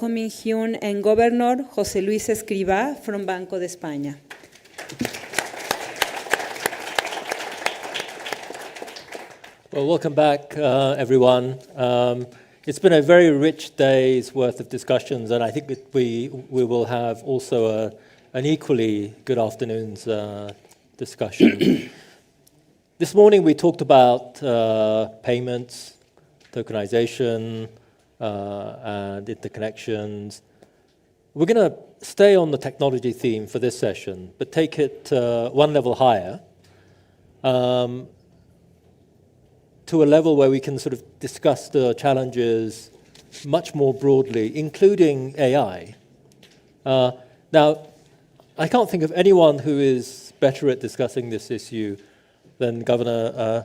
Coming Hyun and Governor José Luis Escrivá from Banco de España. Well, welcome back, everyone. It's been a very rich day's worth of discussions, and I think that we will have also an equally good afternoon's discussion. This morning we talked about payments, tokenization, and interconnections. We're going to stay on the technology theme for this session, but take it one level higher. To a level where we can sort of discuss the challenges much more broadly, including AI. Now, I can't think of anyone who is better at discussing this issue than Governor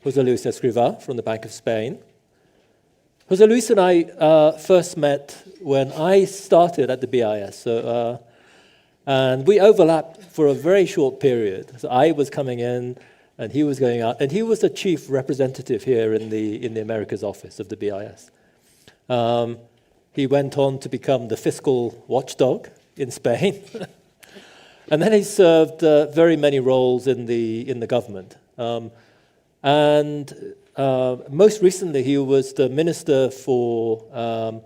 José Luis Escrivá from the Bank of Spain. José Luis and I first met when I started at the BIS, and we overlapped for a very short period. So I was coming in, and he was going out, and he was the chief representative here in the Americas office of the BIS. He went on to become the fiscal watchdog in Spain, and then he served very many roles in the government. Most recently, he was the minister for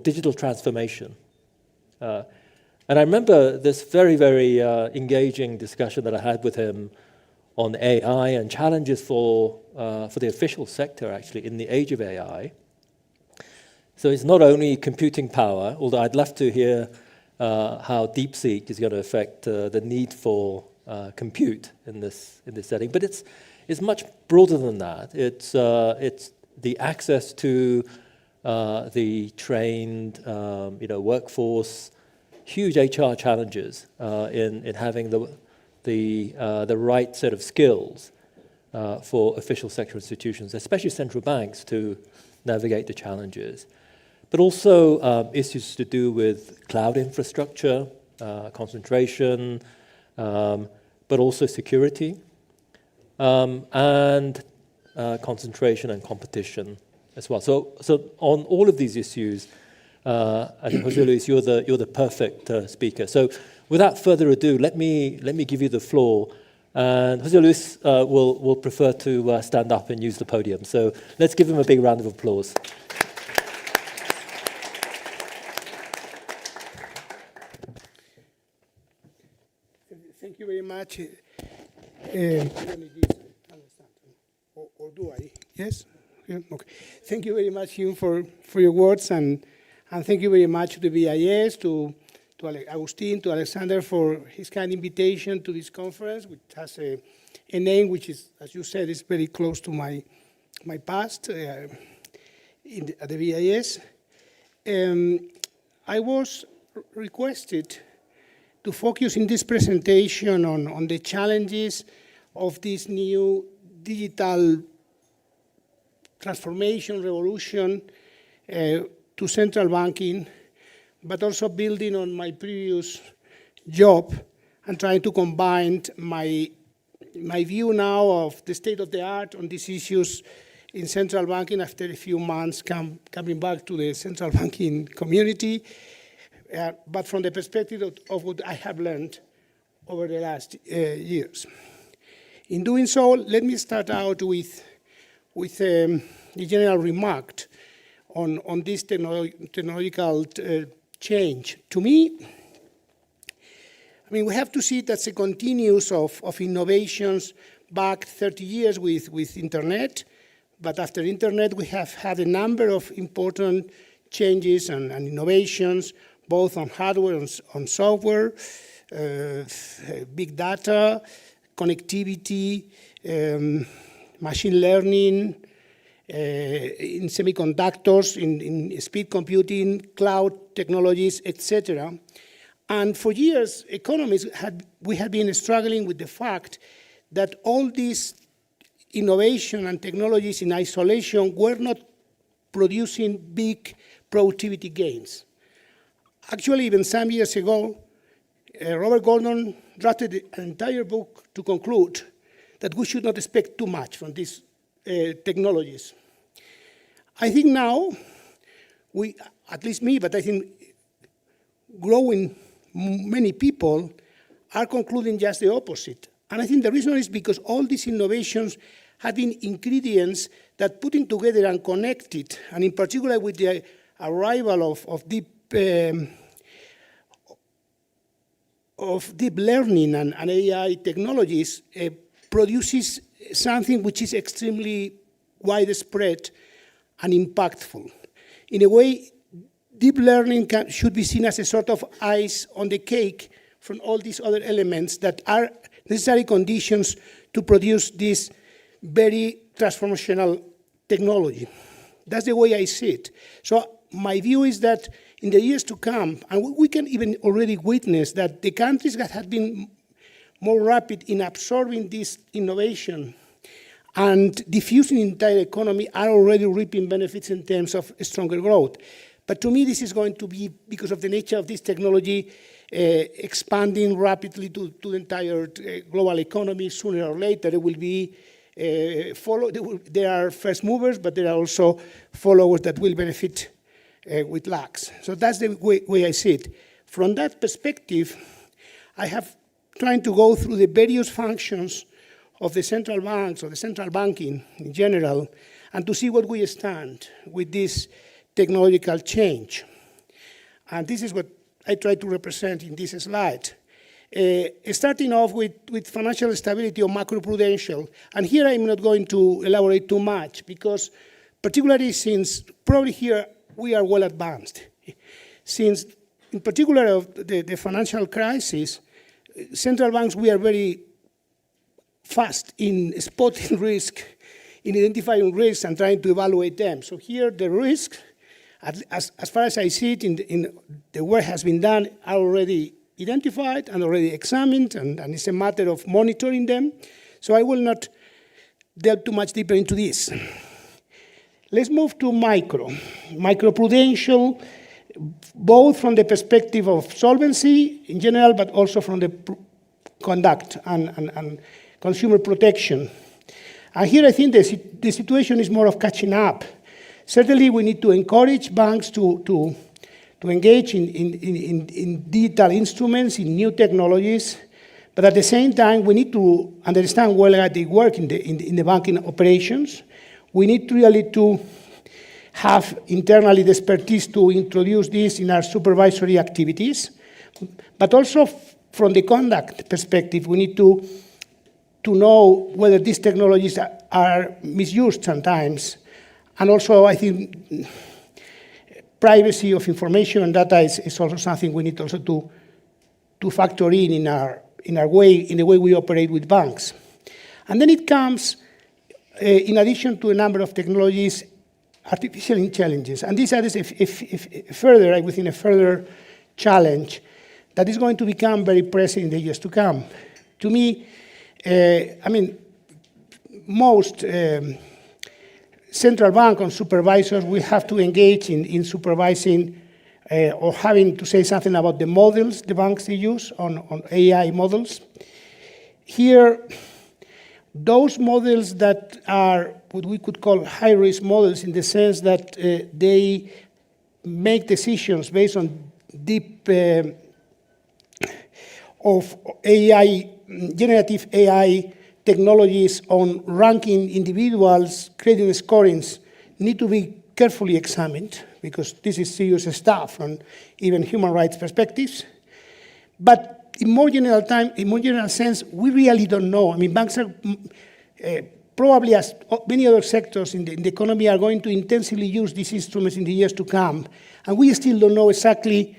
digital transformation. And I remember this very, very engaging discussion that I had with him on AI and challenges for the official sector, actually, in the age of AI. So it's not only computing power, although I'd love to hear how DeepSeek is going to affect the need for compute in this setting. But it's much broader than that. It's the access to the trained workforce, huge HR challenges in having the right set of skills for official sector institutions, especially central banks, to navigate the challenges. But also issues to do with cloud infrastructure, concentration, but also security, and concentration and competition as well. So on all of these issues, I think, José Luis, you're the perfect speaker. So without further ado, let me give you the floor. And José Luis will prefer to stand up and use the podium. So let's give him a big round of applause. Thank you very much. Or do I? Yes? Yeah? Okay. Thank you very much, Hugh, for your words, and thank you very much to the BIS, to Agustin, to Alexander for his kind invitation to this conference, which has a name which is, as you said, is very close to my past at the BIS. I was requested to focus in this presentation on the challenges of this new digital transformation, revolution to central banking, but also building on my previous job and trying to combine my view now of the state of the art on these issues in central banking after a few months coming back to the central banking community, but from the perspective of what I have learned over the last years. In doing so, let me start out with the general remark on this technological change. To me, I mean, we have to see it as a continuous of innovations back 30 years with Internet, but after Internet, we have had a number of important changes and innovations, both on hardware and on software, big data, connectivity, machine learning, in semiconductors, in speed computing, cloud technologies, etc. And for years, economists we have been struggling with the fact that all these innovation and technologies in isolation were not producing big productivity gains. Actually, even some years ago, Robert Gordon drafted an entire book to conclude that we should not expect too much from these technologies. I think now we at least me, but I think growing many people are concluding just the opposite. And I think the reason is because all these innovations have been ingredients that putting together and connected, and in particular with the arrival of deep learning and AI technologies, produces something which is extremely widespread and impactful. In a way, deep learning should be seen as a sort of ice on the cake from all these other elements that are necessary conditions to produce this very transformational technology. That's the way I see it. So my view is that in the years to come, and we can even already witness that the countries that have been more rapid in absorbing this innovation and diffusing the entire economy are already reaping benefits in terms of stronger growth. But to me, this is going to be, because of the nature of this technology, expanding rapidly to the entire global economy. Sooner or later, there will be there are first movers, but there are also followers that will benefit with lags. So that's the way I see it. From that perspective, I have tried to go through the various functions of the central banks or the central banking in general, and to see what we stand with this technological change. And this is what I try to represent in this slide. Starting off with financial stability or macroprudential, and here I'm not going to elaborate too much, because particularly since probably here we are well advanced. Since, in particular, of the financial crisis, central banks, we are very fast in spotting risk, in identifying risks and trying to evaluate them. So here the risks, as far as I see it, in the work has been done, are already identified and already examined, and it's a matter of monitoring them. So I will not delve too much deeper into this. Let's move to microprudential, both from the perspective of solvency in general, but also from the conduct and consumer protection. And here I think the situation is more of catching up. Certainly we need to encourage banks to engage in digital instruments, in new technologies, but at the same time we need to understand well how they work in the banking operations. We need really to have internally the expertise to introduce this in our supervisory activities, but also from the conduct perspective, we need to know whether these technologies are misused sometimes. And also, I think privacy of information and data is also something we need also to factor in the way we operate with banks. And then it comes, in addition to a number of technologies, artificial intelligence. And this is within a further challenge that is going to become very pressing in the years to come. To me, most central bank and supervisors will have to engage in supervising or having to say something about the models the banks use on AI models. Here, those models that are what we could call high-risk models, in the sense that they make decisions based on deep of AI, generative AI technologies on ranking individuals, creating scorings, need to be carefully examined, because this is serious stuff from even human rights perspectives. But in more general sense, we really don't know. Banks are probably, as many other sectors in the economy, are going to intensively use these instruments in the years to come, and we still don't know exactly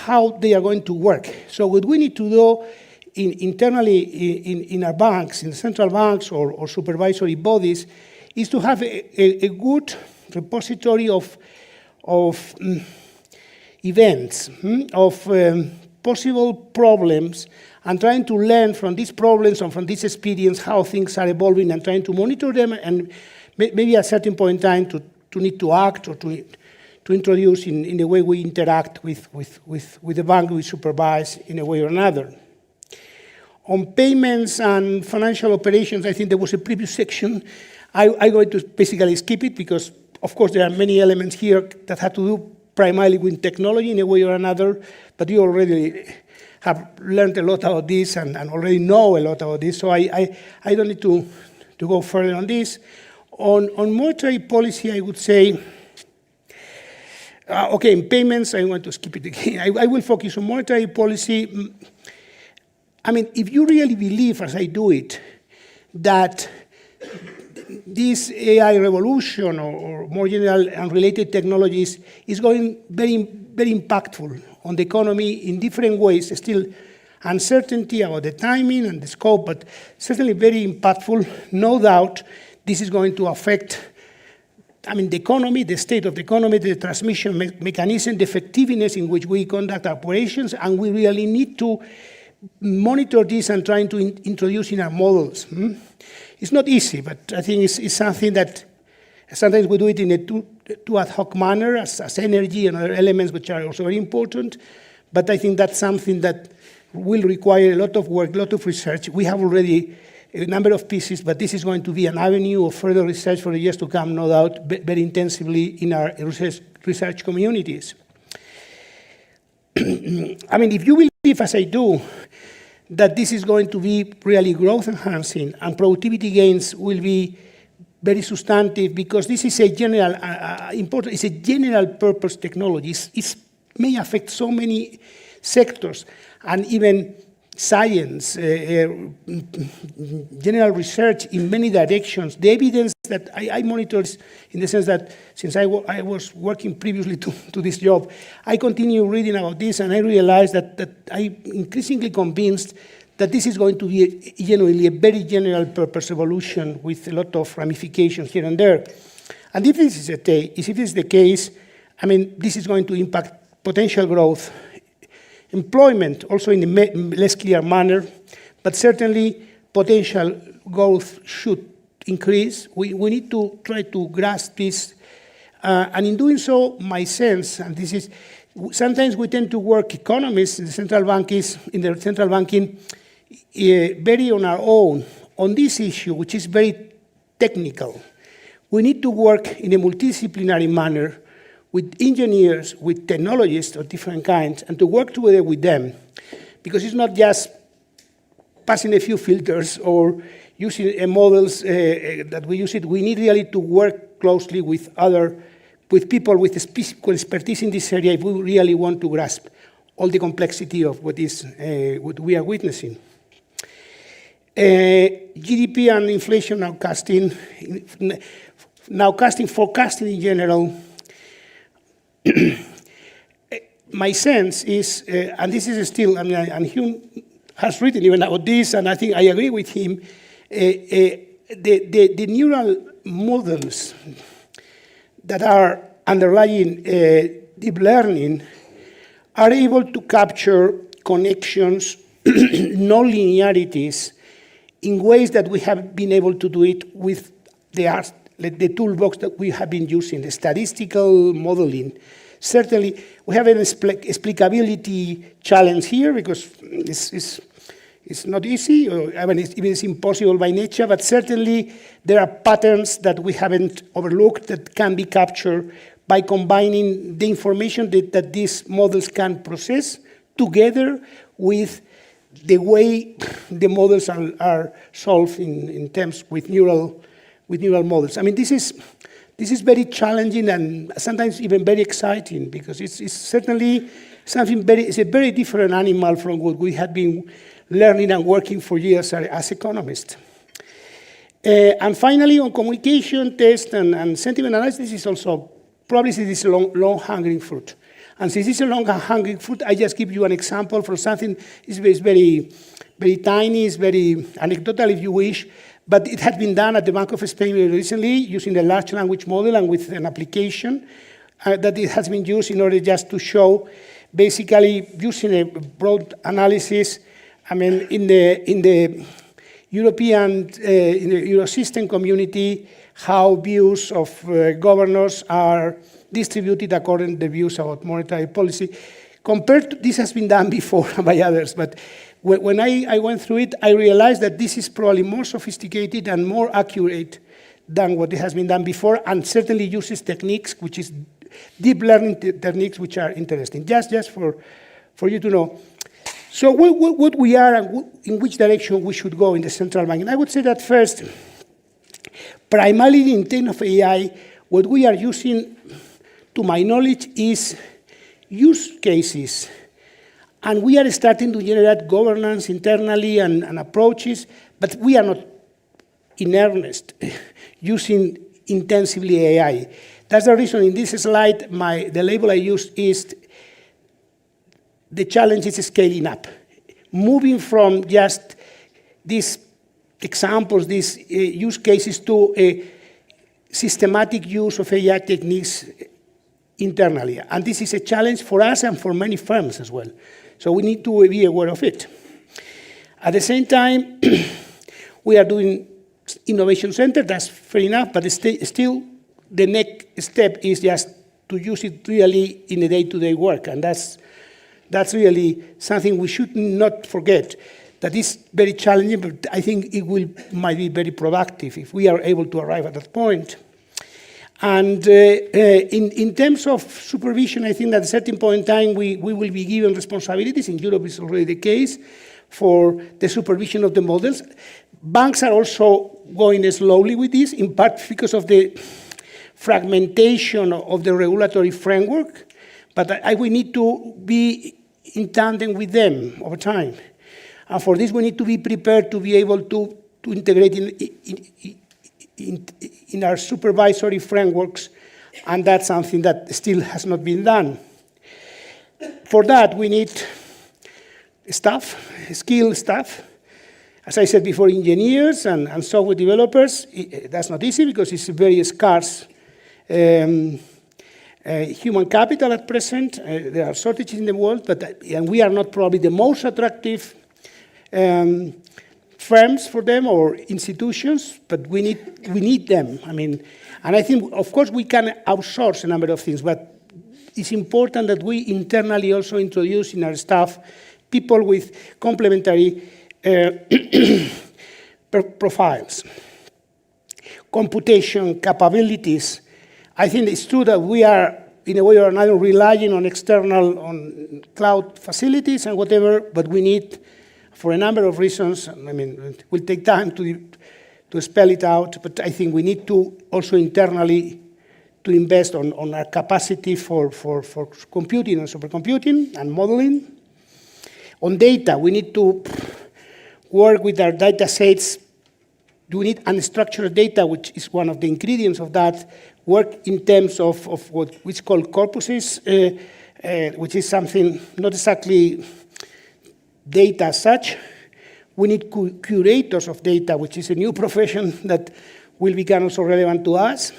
how they are going to work. So what we need to do internally in our banks, in the central banks or supervisory bodies, is to have a good repository of events, of possible problems, and trying to learn from these problems and from this experience how things are evolving, and trying to monitor them, and maybe at a certain point in time to need to act or to introduce in the way we interact with the bank we supervise in a way or another. On payments and financial operations, I think there was a previous section. I'm going to basically skip it, because, of course, there are many elements here that have to do primarily with technology in a way or another, but you already have learned a lot about this and already know a lot about this, so I don't need to go further on this. On monetary policy, I would say, okay, in payments, I want to skip it again. I will focus on monetary policy. I mean, if you really believe, as I do it, that this AI revolution or more general and related technologies is going very, very impactful on the economy in different ways. Still uncertainty about the timing and the scope, but certainly very impactful. No doubt this is going to affect, I mean, the economy, the state of the economy, the transmission mechanism, the effectiveness in which we conduct operations, and we really need to monitor this and trying to introduce in our models. It's not easy, but I think it's something that sometimes we do it in a too ad hoc manner as energy and other elements which are also very important, but I think that's something that will require a lot of work, a lot of research. We have already a number of pieces, but this is going to be an avenue of further research for the years to come, no doubt, very intensively in our research communities. I mean, if you believe, as I do, that this is going to be really growth enhancing and productivity gains will be very substantive, because this is a general, important, it's a general purpose technology. It may affect so many sectors, and even science, general research in many directions. The evidence that I monitor in the sense that since I was working previously to this job, I continue reading about this, and I realized that I'm increasingly convinced that this is going to be genuinely a very general purpose evolution with a lot of ramifications here and there. And if this is the case, I mean, this is going to impact potential growth, employment, also in a less clear manner, but certainly potential growth should increase. We need to try to grasp this, and in doing so, my sense, and this is, sometimes we tend to work, economists in the central banking, very on our own on this issue, which is very technical. We need to work in a multidisciplinary manner with engineers, with technologists of different kinds, and to work together with them, because it's not just passing a few filters or using models that we use it. We need really to work closely with people with specific expertise in this area if we really want to grasp all the complexity of what we are witnessing. GDP and inflation forecasting in general. My sense is, and this is still, I mean, and Hume has written even about this, and I think I agree with him, the neural models that are underlying deep learning are able to capture connections, non-linearities, in ways that we have been able to do it with the toolbox that we have been using, the statistical modeling. Certainly, we have an explicability challenge here, because it's not easy, or I mean, it's impossible by nature, but certainly there are patterns that we haven't overlooked that can be captured by combining the information that these models can process together with the way the models are solved in terms with neural models. I mean, this is very challenging and sometimes even very exciting, because it's certainly something it's a very different animal from what we had been learning and working for years as economists. And finally, on communication test and sentiment analysis, this is also probably this is a long-hanging fruit. And since it's a long-hanging fruit, I just give you an example from something is very, very tiny, it's very anecdotal if you wish, but it has been done at the Bank of Spain recently using a large language model and with an application that it has been used in order just to show, basically using a broad analysis, I mean, in the European, in the Eurosystem community, how views of governors are distributed according to the views about monetary policy. Compared to, this has been done before by others, but when I went through it, I realized that this is probably more sophisticated and more accurate than what has been done before, and certainly uses techniques which is deep learning techniques which are interesting. Just for you to know. So what we are and in which direction we should go in the central bank. And I would say that first, primarily in terms of AI, what we are using, to my knowledge, is use cases. And we are starting to generate governance internally and approaches, but we are not in earnest using intensively AI. That's the reason in this slide, the label I used is the challenge is scaling up. Moving from just these examples, these use cases, to a systematic use of AI techniques internally. And this is a challenge for us and for many firms as well. So we need to be aware of it. At the same time, we are doing innovation center, that's fair enough, but still the next step is just to use it really in the day-to-day work. And that's really something we should not forget. That is very challenging, but I think it might be very productive if we are able to arrive at that point. And in terms of supervision, I think that at a certain point in time, we will be given responsibilities. In Europe, it's already the case for the supervision of the models. Banks are also going slowly with this, in part because of the fragmentation of the regulatory framework. But we need to be in tandem with them over time. And for this, we need to be prepared to be able to integrate in our supervisory frameworks, and that's something that still has not been done. For that, we need staff, skilled staff. As I said before, engineers and software developers. That's not easy because it's very scarce human capital at present. There are shortages in the world, and we are not probably the most attractive firms for them or institutions, but we need them. I mean, and I think, of course, we can outsource a number of things, but it's important that we internally also introduce in our staff people with complementary profiles. Computation capabilities. I think it's true that we are, in a way or another, relying on on cloud facilities and whatever, but we need, for a number of reasons, I mean, it will take time to spell it out, but I think we need to also internally to invest on our capacity for computing and supercomputing and modeling. On data, we need to work with our data sets. We need unstructured data, which is one of the ingredients of that, work in terms of what we call corpuses, which is something not exactly data as such. We need curators of data, which is a new profession that will become also relevant to us.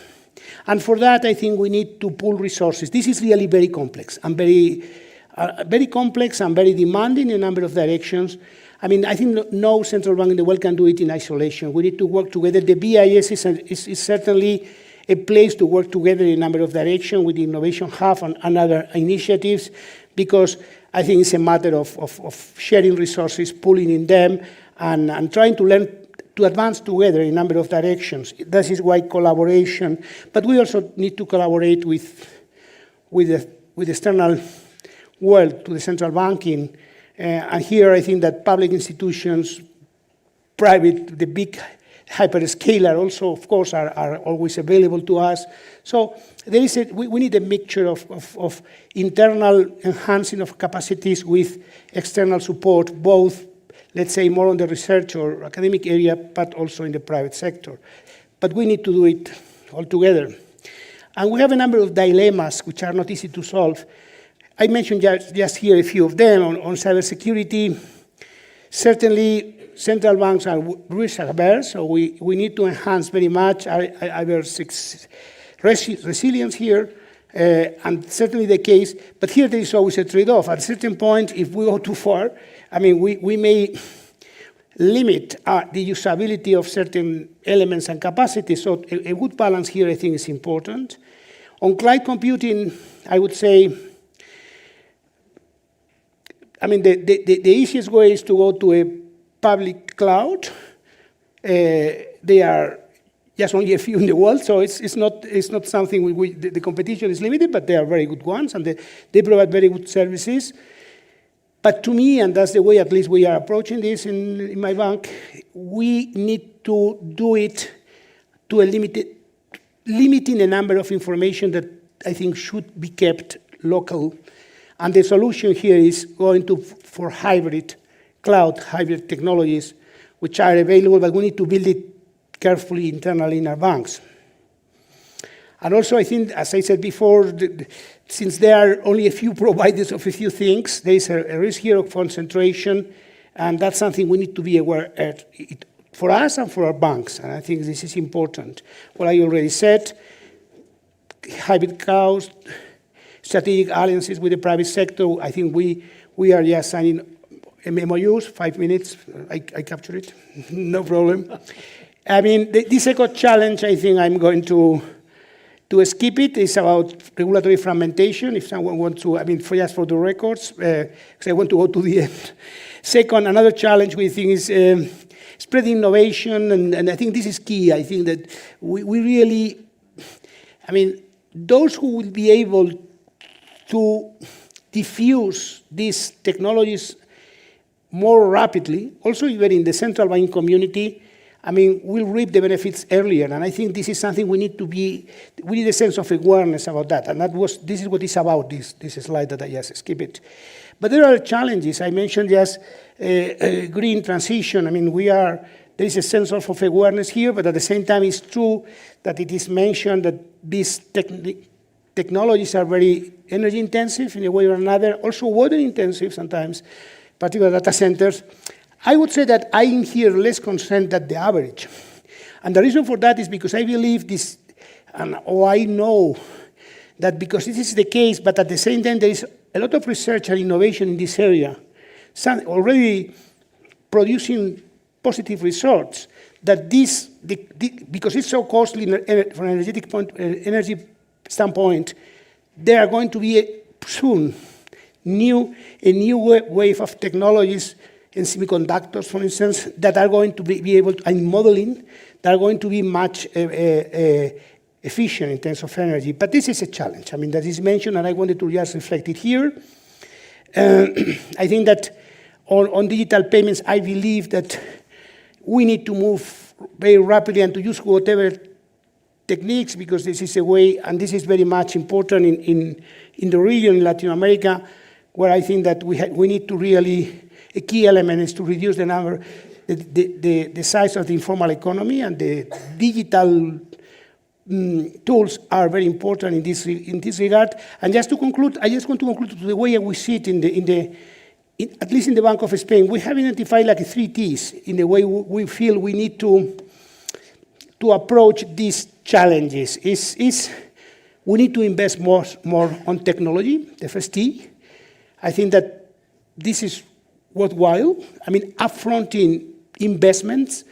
And for that, I think we need to pool resources. This is really very complex and very complex and very demanding in a number of directions. I mean, I think no central bank in the world can do it in isolation. We need to work together. The BIS is certainly a place to work together in a number of directions with the Innovation Hub and other initiatives, because I think it's a matter of sharing resources, pooling in them, and trying to learn to advance together in a number of directions. This is why collaboration, but we also need to collaborate with the external world, to the central banking. And here I think that public institutions, private, the big hyperscaler also, of course, are always available to us. So there is we need a mixture of internal enhancing of capacities with external support, both, let's say, more on the research or academic area, but also in the private sector. But we need to do it all together. And we have a number of dilemmas which are not easy to solve. I mentioned just here a few of them on cybersecurity. Certainly, central banks are risk averse, so we need to enhance very much our resilience here, and certainly the case. But here there is always a trade-off. At a certain point, if we go too far, I mean, we may limit the usability of certain elements and capacities. So a good balance here, I think, is important. On cloud computing, I would say, I mean, the easiest way is to go to a public cloud. They are just only a few in the world, so it's not something the competition is limited, but they are very good ones, and they provide very good services. But to me, and that's the way at least we are approaching this in my bank, we need to do it to a limiting the number of information that I think should be kept local. And the solution here is going for hybrid technologies, which are available, but we need to build it carefully internally in our banks. And also, I think, as I said before, since there are only a few providers of a few things, there is a risk here of concentration, and that's something we need to be aware of, for us and for our banks, and I think this is important. What I already said, hybrid clouds, strategic alliances with the private sector, I think we are just signing MOUs, 5 minutes, I capture it, no problem. I mean, the second challenge, I think I'm going to skip it, is about regulatory fragmentation, if someone wants to, I mean, just for the records, because I want to go to the end. Second, another challenge we think is spreading innovation, and I think this is key. I think that we really, I mean, those who will be able to diffuse these technologies more rapidly, also even in the central banking community, I mean, we'll reap the benefits earlier. And I think this is something we need a sense of awareness about that. And this is what it's about, this slide that I just skip it. But there are challenges. I mentioned just green transition. I mean, there is a sense of awareness here, but at the same time, it's true that it is mentioned that these technologies are very energy intensive in a way or another, also water intensive sometimes, particularly data centers. I would say that I'm here less concerned than the average. And the reason for that is because I believe this, I know that because this is the case, but at the same time, there is a lot of research and innovation in this area, already producing positive results, that because it's so costly from an energy standpoint, there are going to be soon a new wave of technologies in semiconductors, for instance, that are going to be able to, and modeling, that are going to be much efficient in terms of energy. But this is a challenge. I mean, that is mentioned, and I wanted to just reflect it here. I think that on digital payments, I believe that we need to move very rapidly and to use whatever techniques, because this is a way, and this is very much important in the region, in Latin America, where I think that we need to really, a key element is to reduce the number, the size of the informal economy, and the digital tools are very important in this regard. And just to conclude, I just want to conclude to the way we see it at least in the Bank of Spain. We have identified like 3 T's in the way we feel we need to approach these challenges. We need to invest more on technology, the first T. I think that this is worthwhile. I mean, upfronting investments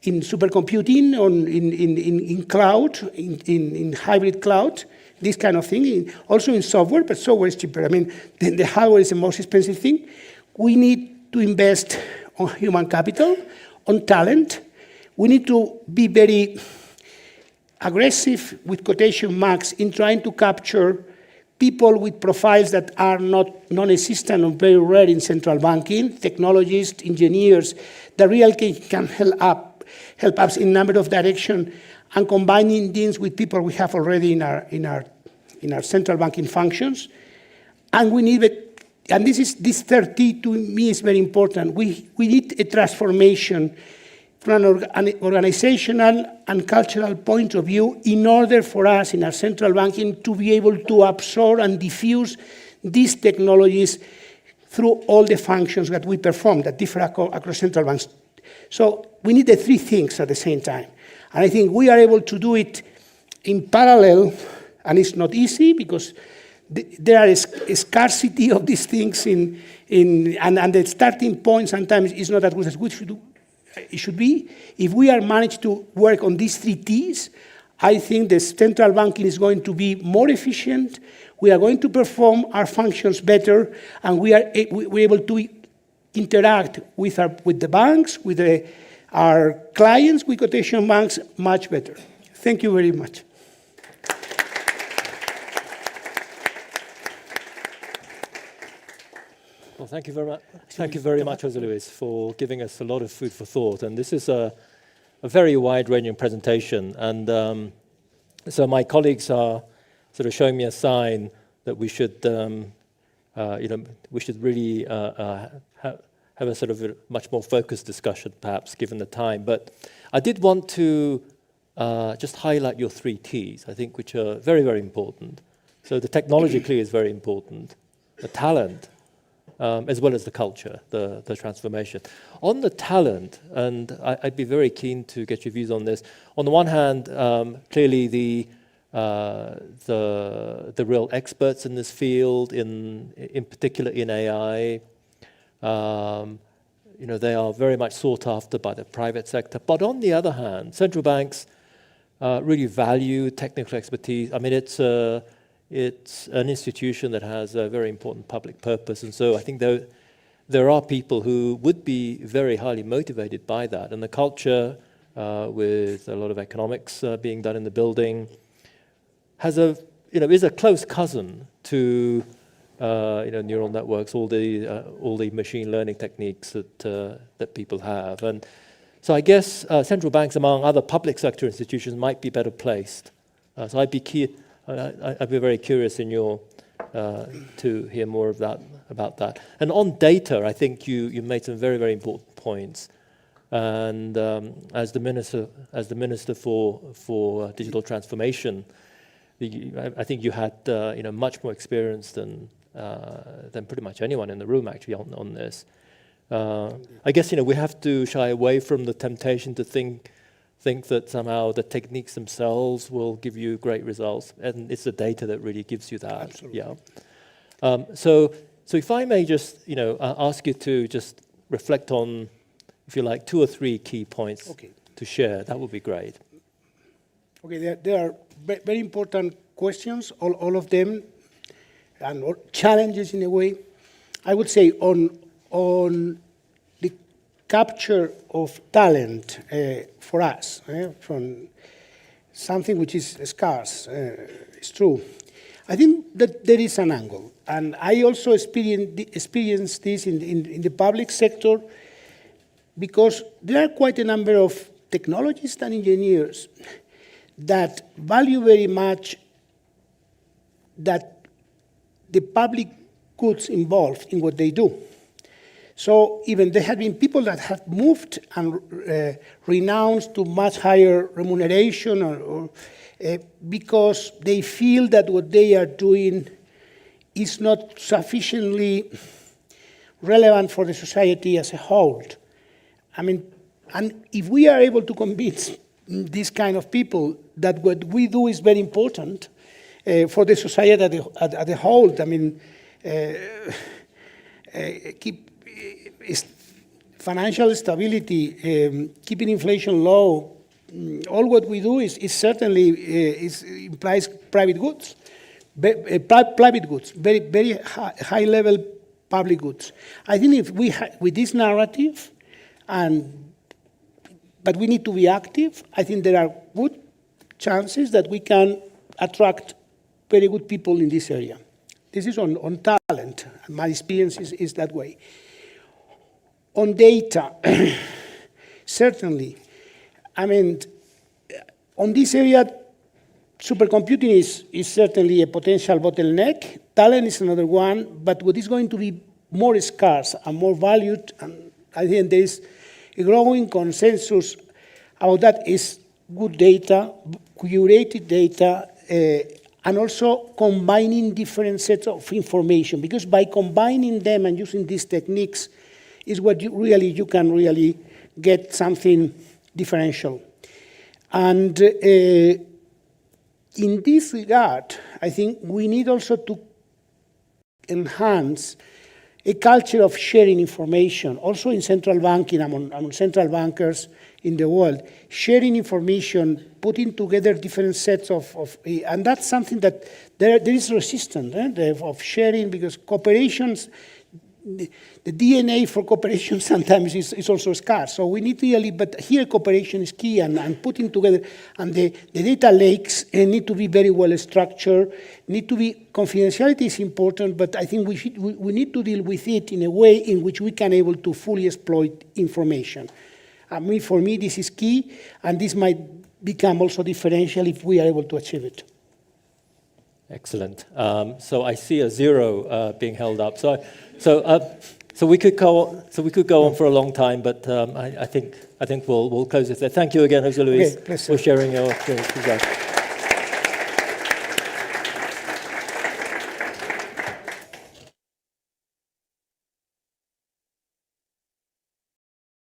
in supercomputing, in cloud, in hybrid cloud, this kind of thing. Also in software, but software is cheaper. I mean, the hardware is the most expensive thing. We need to invest on human capital, on talent. We need to be very aggressive, with quotation marks, in trying to capture people with profiles that are not non-existent or very rare in central banking, technologists, engineers, that really can help us in a number of directions, and combining these with people we have already in our central banking functions. And we need this 30 to me is very important. We need a transformation from an organizational and cultural point of view in order for us in our central banking to be able to absorb and diffuse these technologies through all the functions that we perform that differ across central banks. So we need the 3 things at the same time. And I think we are able to do it in parallel, and it's not easy because there is a scarcity of these things and the starting point sometimes is not as good as it should be. If we are managed to work on these 3 T's, I think the central banking is going to be more efficient. We are going to perform our functions better, and we're able to interact with the banks, with our clients with quotation banks much better. Thank you very much. Well, thank you very much. Thank you very much, Jose Luis, for giving us a lot of food for thought. And this is a very wide-ranging presentation. And so my colleagues are sort of showing me a sign that we should, we should really have a sort of a much more focused discussion, perhaps, given the time. But I did want to just highlight your 3 T's, I think, which are very, very important. So the technology clearly is very important, the talent, as well as the culture, the transformation. On the talent, and I'd be very keen to get your views on this. On the one hand, clearly the real experts in this field, in particular in AI, they are very much sought after by the private sector. But on the other hand, central banks really value technical expertise. I mean, it's an institution that has a very important public purpose, and so I think there are people who would be very highly motivated by that. And the culture, with a lot of economics being done in the building, is a close cousin to neural networks, all the machine learning techniques that people have. And so I guess central banks, among other public sector institutions, might be better placed. So I'd be very curious to hear more about that. And on data, I think you made some very, very important points. And as the minister for digital transformation, I think you had much more experience than pretty much anyone in the room actually on this. I guess we have to shy away from the temptation to think that somehow the techniques themselves will give you great results, and it's the data that really gives you that. Absolutely. Yeah. So if I may just ask you to just reflect on, if you like, 2 or 3 key points to share, that would be great. Okay, there are very important questions, all of them, and challenges in a way. I would say on the capture of talent for us, from something which is scarce, it's true. I think that there is an angle, and I also experienced this in the public sector, because there are quite a number of technologists and engineers that value very much that the public goods involved in what they do. So even there have been people that have moved and renounced to much higher remuneration or because they feel that what they are doing is not sufficiently relevant for the society as a whole. I mean, and if we are able to convince these kind of people that what we do is very important for the society as a whole, I mean, keep financial stability, keeping inflation low, all what we do is certainly implies private goods, very, very high level public goods. I think if we with this narrative, but we need to be active, I think there are good chances that we can attract very good people in this area. This is on talent. My experience is that way. On data, certainly. I mean, on this area, supercomputing is certainly a potential bottleneck. Talent is another one, but what is going to be more scarce and more valued, and I think there is a growing consensus about that, is good data, curated data, and also combining different sets of information, because by combining them and using these techniques is what you can really get something differential. And in this regard, I think we need also to enhance a culture of sharing information, also in central banking, among central bankers in the world, sharing information, putting together different sets and that's something that there is resistance of sharing, because cooperations the DNA for cooperation sometimes is also scarce. So we need really, but here cooperation is key, and putting together, and the data lakes need to be very well structured, need to be, confidentiality is important, but I think we need to deal with it in a way in which we can able to fully exploit information. I mean, for me, this is key, and this might become also differential if we are able to achieve it. Excellent. So I see a 0 being held up. So we could go on for a long time, but I think we'll close it there. Thank you again, Jose Luis, Okay, pleasure. for sharing your results.